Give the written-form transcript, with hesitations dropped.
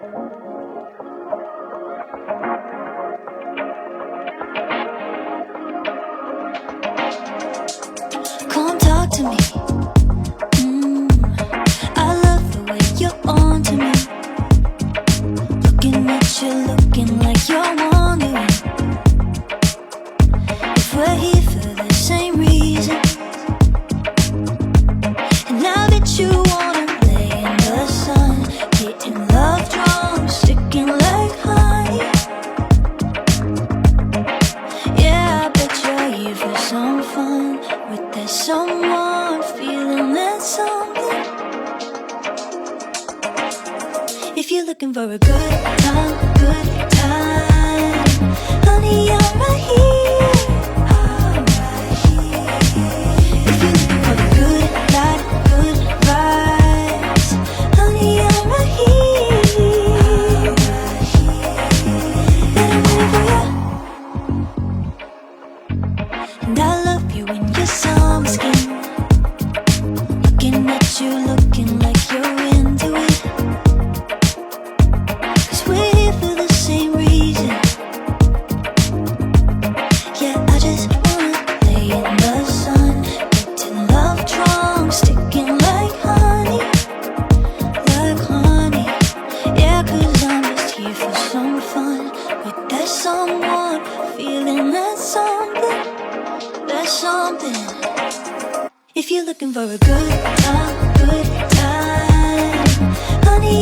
Come talk to me. I love the way you're on to me. Looking at you, looking like you're wondering if we're here for the same reason. And now that you wanna lay in the sun, getting love drunk, sticking like honey. Yeah, I bet you're here for some fun with that someone, feeling that something. If you're looking for a good time, honey, I'm right here. If you're looking for the good life, good vibes, honey, I'm right here. And I'm waiting for you. And I love you in your summer skin. Looking at you, looking like you're into it. 'Cause we're here for the same reason. Yeah, I just wanna lay in the sun, getting love drunk, sticking like honey. Yeah, 'cause I'm just here for some fun with that someone, feeling that something. That's something. If you're looking for a good time, honey,